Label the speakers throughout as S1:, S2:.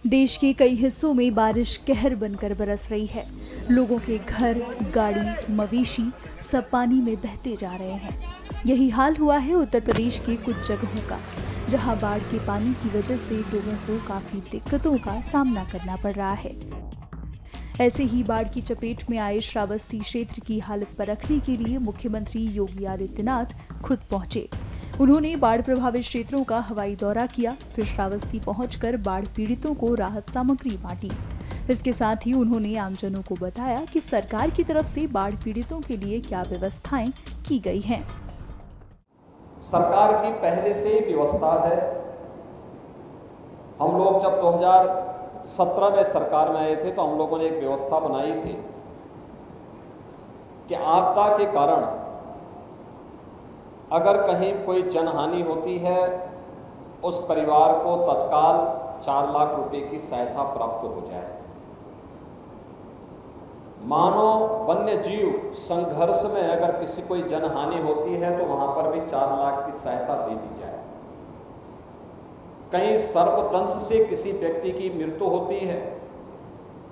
S1: देश के कई हिस्सों में बारिश कहर बनकर बरस रही है। लोगों के घर, गाड़ी, मवेशी सब पानी में बहते जा रहे हैं। यही हाल हुआ है उत्तर प्रदेश के कुछ जगहों का, जहां बाढ़ के पानी की वजह से लोगों को काफी दिक्कतों का सामना करना पड़ रहा है। ऐसे ही बाढ़ की चपेट में आए श्रावस्ती क्षेत्र की हालत परखने के लिए मुख्यमंत्री योगी आदित्यनाथ खुद पहुंचे। उन्होंने बाढ़ प्रभावित क्षेत्रों का हवाई दौरा किया, फिर श्रावस्ती पहुंचकर बाढ़ पीड़ितों को राहत सामग्री बांटी। इसके साथ ही उन्होंने आमजनों को बताया कि सरकार की तरफ से बाढ़ पीड़ितों के लिए क्या व्यवस्थाएं की गई हैं।
S2: सरकार की पहले से ही व्यवस्था है। हम लोग जब 2017 में सरकार में आए थे तो हम लोगों ने एक व्यवस्था बनाई थी कि आपदा के कारण अगर कहीं कोई जनहानि होती है, उस परिवार को तत्काल 4 लाख रुपए की सहायता प्राप्त हो जाए। मानव वन्य जीव संघर्ष में अगर किसी कोई जनहानि होती है तो वहां पर भी 4 लाख की सहायता दे दी जाए। कहीं सर्पदंश से किसी व्यक्ति की मृत्यु होती है,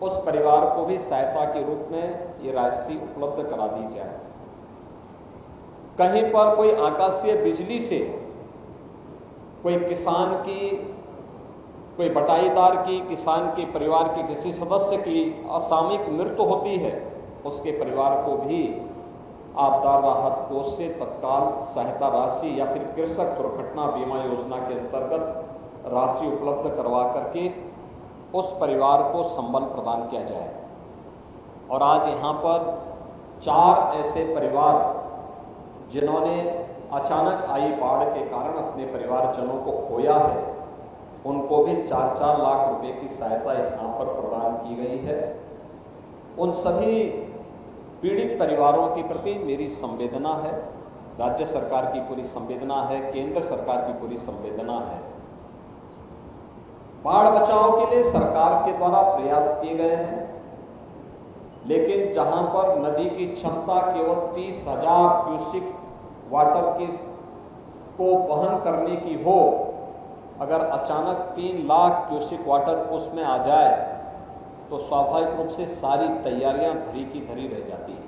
S2: उस परिवार को भी सहायता के रूप में ये राशि उपलब्ध करा दी जाए। कहीं पर कोई आकाशीय बिजली से कोई किसान की, कोई बटाईदार की, किसान के परिवार के किसी सदस्य की असामयिक मृत्यु होती है, उसके परिवार को भी आपदा राहत कोष से तत्काल सहायता राशि या फिर कृषक दुर्घटना बीमा योजना के अंतर्गत राशि उपलब्ध करवा करके उस परिवार को संबल प्रदान किया जाए। और आज यहाँ पर 4 ऐसे परिवार जिन्होंने अचानक आई बाढ़ के कारण अपने परिवारजनों को खोया है, उनको भी 4-4 लाख रुपए की सहायता यहाँ पर प्रदान की गई है। उन सभी पीड़ित परिवारों के प्रति मेरी संवेदना है, राज्य सरकार की पूरी संवेदना है, केंद्र सरकार की पूरी संवेदना है। बाढ़ बचाव के लिए सरकार के द्वारा प्रयास किए गए हैं, लेकिन जहां पर नदी की क्षमता केवल 30,000 क्यूसिक वाटर की को वहन करने की हो, अगर अचानक 3 लाख क्यूसिक वाटर उसमें आ जाए तो स्वाभाविक रूप से सारी तैयारियां धरी की धरी रह जाती हैं।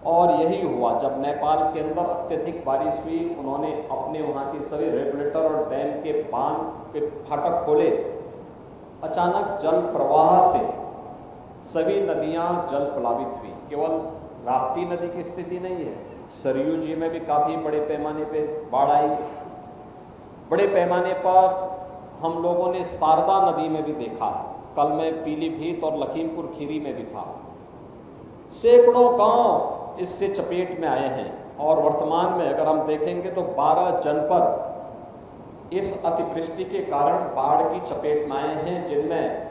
S2: और यही हुआ जब नेपाल के अंदर अत्यधिक बारिश हुई, उन्होंने अपने वहां के सभी रेगुलेटर और डैम के बांध के फाटक खोले। अचानक जल प्रवाह से सभी नदियां जल प्लावित हुई। केवल राप्ती नदी की स्थिति नहीं है, सरयू जी में भी काफी बड़े पैमाने पे बाढ़ आई। बड़े पैमाने पर हम लोगों ने शारदा नदी में भी देखा है, कल मैं पीलीभीत और लखीमपुर खीरी में भी था। सैकड़ों गांव इससे चपेट में आए हैं और वर्तमान में अगर हम देखेंगे तो 12 जनपद इस अतिवृष्टि के कारण बाढ़ की चपेट में आए हैं, जिनमें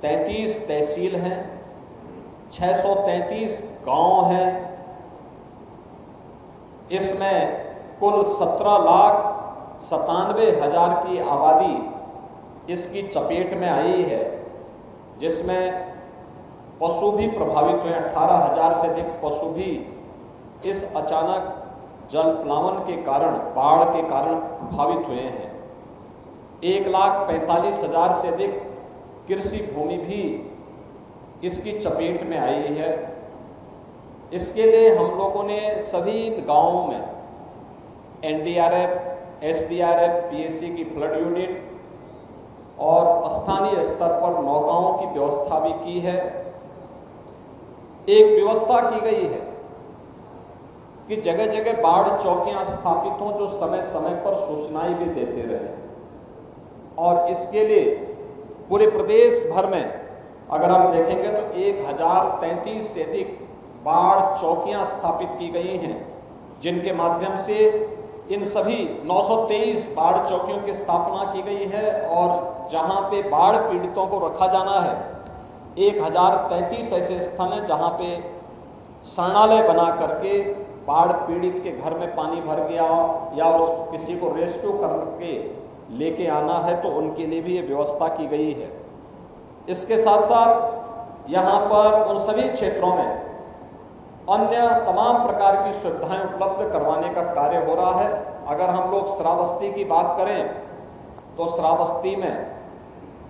S2: 33 तहसील हैं, 633 गांव हैं। इसमें कुल 17,97,000 की आबादी इसकी चपेट में आई है, जिसमें पशु भी प्रभावित हुए। 18,000 से अधिक पशु भी इस अचानक जल प्लावन के कारण, बाढ़ के कारण प्रभावित हुए हैं। 1,45,000 से अधिक कृषि भूमि भी इसकी चपेट में आई है। इसके लिए हम लोगों ने सभी गांवों में एनडीआरएफ, एसडीआरएफ, पीएसी की फ्लड यूनिट और स्थानीय स्तर पर नौकाओं की व्यवस्था भी की है। एक व्यवस्था की गई है कि जगह जगह बाढ़ चौकियां स्थापित हों, जो समय समय पर सूचनाएं भी देते रहे। और इसके लिए पूरे प्रदेश भर में अगर हम देखेंगे तो 1033 से अधिक बाढ़ चौकियां स्थापित की गई हैं, जिनके माध्यम से इन सभी 923 बाढ़ चौकियों की स्थापना की गई है। और जहां पे बाढ़ पीड़ितों को रखा जाना है, 1033 ऐसे स्थान हैं जहां पे शरणालय बना करके बाढ़ पीड़ित के घर में पानी भर गया या उस किसी को रेस्क्यू करके लेके आना है तो उनके लिए भी ये व्यवस्था की गई है। इसके साथ साथ यहाँ पर उन सभी क्षेत्रों में अन्य तमाम प्रकार की सुविधाएं उपलब्ध करवाने का कार्य हो रहा है। अगर हम लोग श्रावस्ती की बात करें तो श्रावस्ती में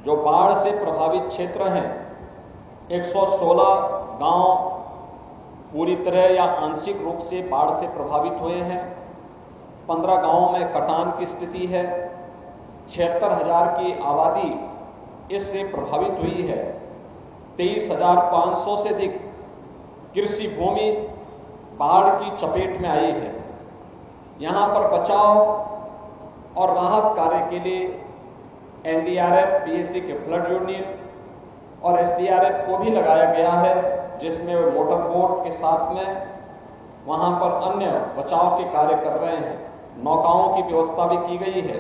S2: जो बाढ़ से प्रभावित क्षेत्र हैं 116 गांव पूरी तरह या आंशिक रूप से बाढ़ से प्रभावित हुए हैं। 15 गांवों में कटान की स्थिति है। 76,000 की आबादी इससे प्रभावित हुई है। 23,500 से अधिक कृषि भूमि बाढ़ की चपेट में आई है। यहाँ पर बचाव और राहत कार्य के लिए एनडीआरएफ, पीएसी के फ्लड यूनिट और एसडीआरएफ को भी लगाया गया है, जिसमें वो मोटर बोट के साथ में वहाँ पर अन्य बचाव के कार्य कर रहे हैं। नौकाओं की व्यवस्था भी की गई है।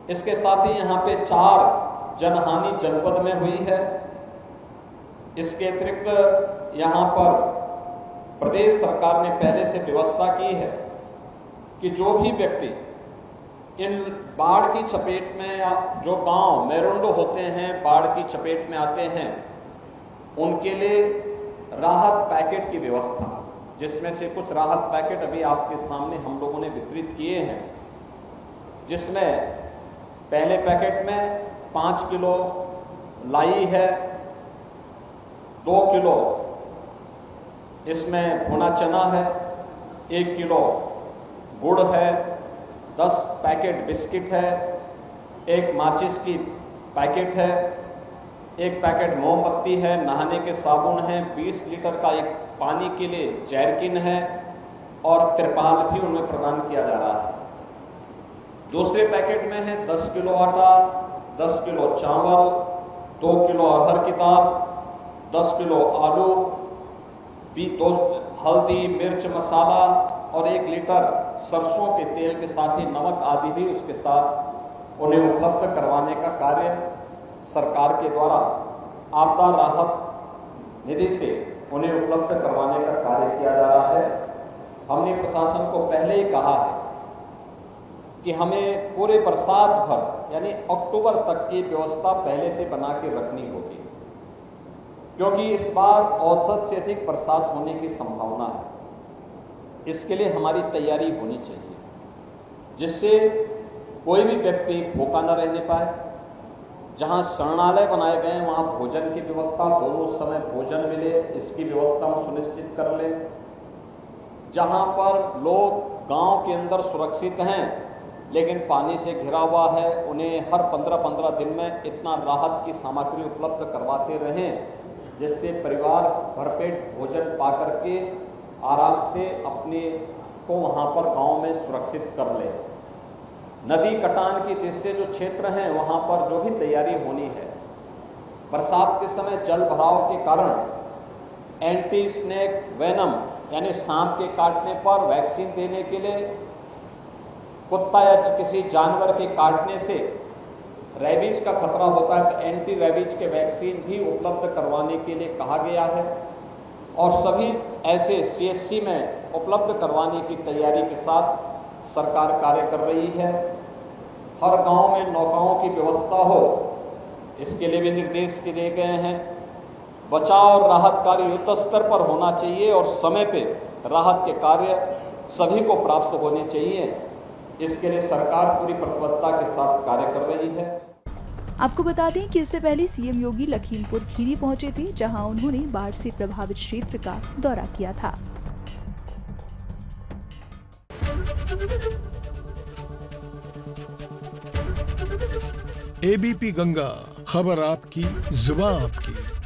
S2: इसके साथ ही यहाँ पे 4 जनहानि जनपद में हुई है। इसके अतिरिक्त यहाँ पर प्रदेश सरकार ने पहले से व्यवस्था की है कि जो भी व्यक्ति इन बाढ़ की चपेट में या जो गांव मेरुंडो होते हैं बाढ़ की चपेट में आते हैं, उनके लिए राहत पैकेट की व्यवस्था, जिसमें से कुछ राहत पैकेट अभी आपके सामने हम लोगों ने वितरित किए हैं, जिसमें पहले पैकेट में 5 किलो लाई है, 2 किलो इसमें भुना चना है, 1 किलो गुड़ है, 10 पैकेट बिस्किट है, 1 माचिस की पैकेट है, 1 पैकेट मोमबत्ती है, नहाने के साबुन है, 20 लीटर का एक पानी के लिए जैरकिन है और तिरपाल भी उनमें प्रदान किया जा रहा है। दूसरे पैकेट में है 10 किलो आटा, 10 किलो चावल, 2 किलो अरहर की दाल, 10 किलो आलू, 2 हल्दी, मिर्च मसाला और 1 लीटर सरसों के तेल के साथ ही नमक आदि भी उसके साथ उन्हें उपलब्ध करवाने का कार्य सरकार के द्वारा आपदा राहत निधि से उन्हें उपलब्ध करवाने का कार्य किया जा रहा है। हमने प्रशासन को पहले ही कहा है कि हमें पूरे बरसात भर यानी अक्टूबर तक की व्यवस्था पहले से बना के रखनी होगी, क्योंकि इस बार औसत से अधिक बरसात होने की संभावना है। इसके लिए हमारी तैयारी होनी चाहिए, जिससे कोई भी व्यक्ति भूखा न रहने पाए। जहां शरणालय बनाए गए हैं वहां भोजन की व्यवस्था, दोनों समय भोजन मिले, इसकी व्यवस्था हम सुनिश्चित कर लें। जहां पर लोग गांव के अंदर सुरक्षित हैं लेकिन पानी से घिरा हुआ है, उन्हें हर 15-15 दिन में इतना राहत की सामग्री उपलब्ध करवाते रहें, जिससे परिवार भरपेट भोजन पा करके आराम से अपने को वहाँ पर गांव में सुरक्षित कर ले। नदी कटान की दृष्टि से जो क्षेत्र हैं वहाँ पर जो भी तैयारी होनी है, बरसात के समय जल भराव के कारण एंटी स्नेक वेनम यानी सांप के काटने पर वैक्सीन देने के लिए, कुत्ता या किसी जानवर के काटने से रेबीज का खतरा होता है तो एंटी रेबीज के वैक्सीन भी उपलब्ध करवाने के लिए कहा गया है और सभी ऐसे सीएससी में उपलब्ध करवाने की तैयारी के साथ सरकार कार्य कर रही है। हर गांव में नौकाओं की व्यवस्था हो, इसके लिए भी निर्देश दिए गए हैं। बचाव और राहत कार्य युद्ध स्तर पर होना चाहिए और समय पे राहत के कार्य सभी को प्राप्त होने चाहिए। इसके लिए सरकार पूरी प्रतिबद्धता के साथ कार्य कर रही है।
S1: आपको बता दें कि इससे पहले सीएम योगी लखीमपुर खीरी पहुंचे थे, जहां उन्होंने बाढ़ से प्रभावित क्षेत्र का दौरा किया था।
S3: एबीपी गंगा, खबर आपकी, जुबान आपकी।